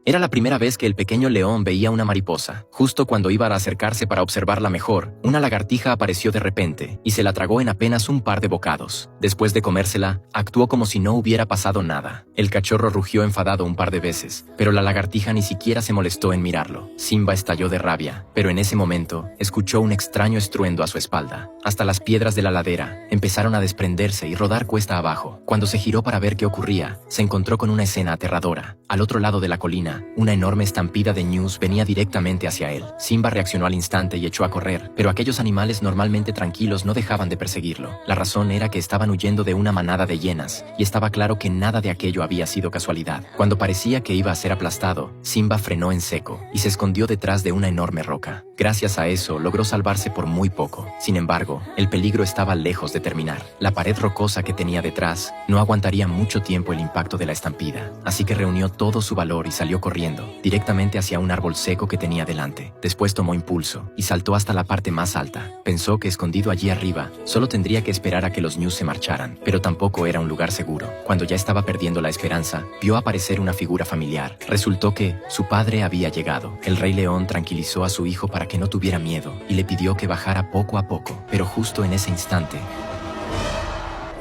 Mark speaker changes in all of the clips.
Speaker 1: Era la primera vez que el pequeño león veía una mariposa. Justo cuando iba a acercarse para observarla mejor, una lagartija apareció de repente y se la tragó en apenas un par de bocados. Después de comérsela, actuó como si no hubiera pasado nada. El cachorro rugió enfadado un par de veces, pero la lagartija ni siquiera se molestó en mirarlo. Simba estalló de rabia, pero en ese momento, escuchó un extraño estruendo a su espalda. Hasta las piedras de la ladera empezaron a desprenderse y rodar cuesta abajo. Cuando se giró para ver qué ocurría, se encontró con una escena aterradora. Al otro lado de la colina, una enorme estampida de ñus venía directamente hacia él. Simba reaccionó al instante y echó a correr, pero aquellos animales normalmente tranquilos no dejaban de perseguirlo. La razón era que estaban huyendo de una manada de hienas, y estaba claro que nada de aquello había sido casualidad. Cuando parecía que iba a ser aplastado, Simba frenó en seco y se escondió detrás de una enorme roca. Gracias a eso, logró salvarse por muy poco. Sin embargo, el peligro estaba lejos de terminar. La pared rocosa que tenía detrás no aguantaría mucho tiempo el impacto de la estampida, así que reunió todo su valor y salió corriendo, directamente hacia un árbol seco que tenía delante. Después tomó impulso y saltó hasta la parte más alta. Pensó que escondido allí arriba, solo tendría que esperar a que los ñus se marcharan, pero tampoco era un lugar seguro. Cuando ya estaba perdiendo la esperanza, vio aparecer una figura familiar. Resultó que su padre había llegado. El rey león tranquilizó a su hijo para que no tuviera miedo y le pidió que bajara poco a poco, pero justo en ese instante,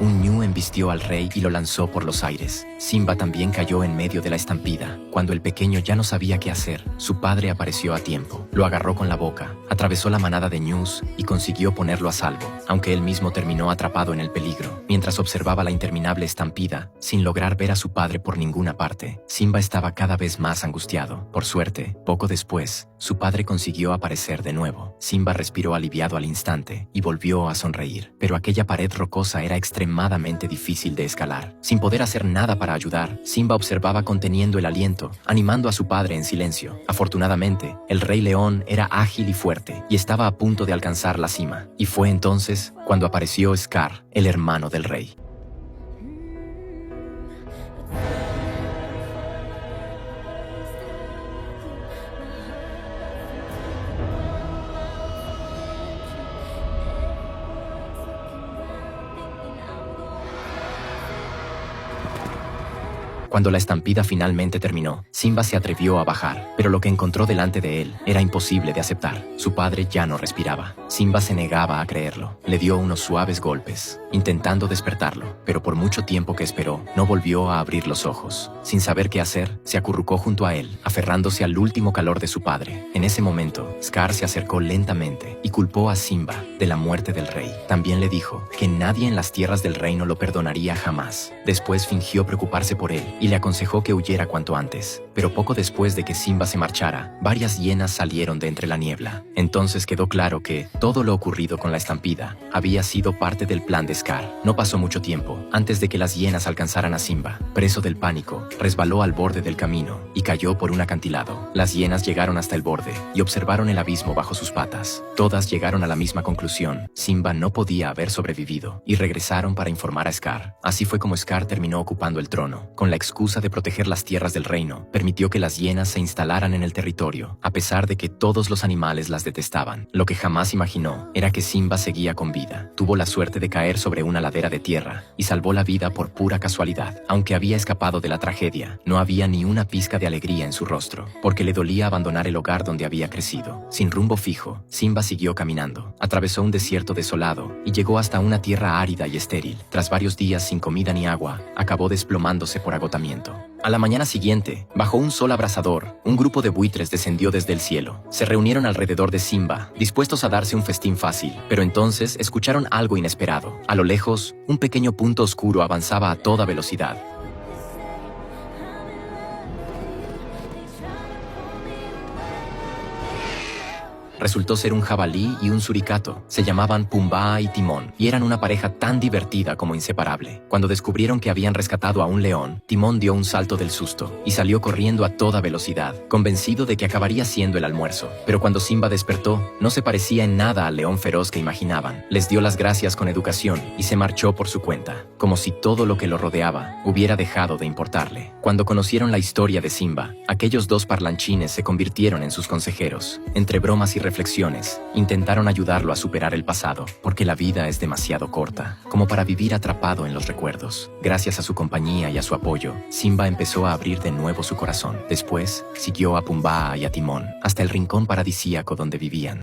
Speaker 1: un ñu embistió al rey y lo lanzó por los aires. Simba también cayó en medio de la estampida. Cuando el pequeño ya no sabía qué hacer, su padre apareció a tiempo. Lo agarró con la boca, atravesó la manada de ñus y consiguió ponerlo a salvo, aunque él mismo terminó atrapado en el peligro. Mientras observaba la interminable estampida, sin lograr ver a su padre por ninguna parte, Simba estaba cada vez más angustiado. Por suerte, poco después, su padre consiguió aparecer de nuevo. Simba respiró aliviado al instante y volvió a sonreír, pero aquella pared rocosa era extremadamente difícil de escalar. Sin poder hacer nada para ayudar, Simba observaba conteniendo el aliento, animando a su padre en silencio. Afortunadamente, el rey león era ágil y fuerte y estaba a punto de alcanzar la cima. Y fue entonces cuando apareció Scar, el hermano del rey. Cuando la estampida finalmente terminó, Simba se atrevió a bajar, pero lo que encontró delante de él era imposible de aceptar. Su padre ya no respiraba. Simba se negaba a creerlo. Le dio unos suaves golpes, intentando despertarlo, pero por mucho tiempo que esperó, no volvió a abrir los ojos. Sin saber qué hacer, se acurrucó junto a él, aferrándose al último calor de su padre. En ese momento, Scar se acercó lentamente y culpó a Simba de la muerte del rey. También le dijo que nadie en las tierras del reino lo perdonaría jamás. Después fingió preocuparse por él y le aconsejó que huyera cuanto antes. Pero poco después de que Simba se marchara, varias hienas salieron de entre la niebla. Entonces quedó claro que todo lo ocurrido con la estampida había sido parte del plan de Scar. No pasó mucho tiempo antes de que las hienas alcanzaran a Simba. Preso del pánico, resbaló al borde del camino y cayó por un acantilado. Las hienas llegaron hasta el borde y observaron el abismo bajo sus patas. Todas llegaron a la misma conclusión: Simba no podía haber sobrevivido, y regresaron para informar a Scar. Así fue como Scar terminó ocupando el trono. Con la excusa de proteger las tierras del reino, permitió que las hienas se instalaran en el territorio, a pesar de que todos los animales las detestaban. Lo que jamás imaginó era que Simba seguía con vida. Tuvo la suerte de caer sobre una ladera de tierra y salvó la vida por pura casualidad. Aunque había escapado de la tragedia, no había ni una pizca de alegría en su rostro, porque le dolía abandonar el hogar donde había crecido. Sin rumbo fijo, Simba siguió caminando. Atravesó un desierto desolado y llegó hasta una tierra árida y estéril. Tras varios días sin comida ni agua, acabó desplomándose por agotamiento. A la mañana siguiente, bajo un sol abrasador, un grupo de buitres descendió desde el cielo. Se reunieron alrededor de Simba, dispuestos a darse un festín fácil, pero entonces escucharon algo inesperado. A lo lejos, un pequeño punto oscuro avanzaba a toda velocidad. Resultó ser un jabalí y un suricato. Se llamaban Pumbaa y Timón, y eran una pareja tan divertida como inseparable. Cuando descubrieron que habían rescatado a un león, Timón dio un salto del susto y salió corriendo a toda velocidad, convencido de que acabaría siendo el almuerzo. Pero cuando Simba despertó, no se parecía en nada al león feroz que imaginaban. Les dio las gracias con educación y se marchó por su cuenta, como si todo lo que lo rodeaba hubiera dejado de importarle. Cuando conocieron la historia de Simba, aquellos dos parlanchines se convirtieron en sus consejeros. Entre bromas y reflexiones intentaron ayudarlo a superar el pasado, porque la vida es demasiado corta como para vivir atrapado en los recuerdos. Gracias a su compañía y a su apoyo, Simba empezó a abrir de nuevo su corazón. Después, siguió a Pumbaa y a Timón hasta el rincón paradisíaco donde vivían.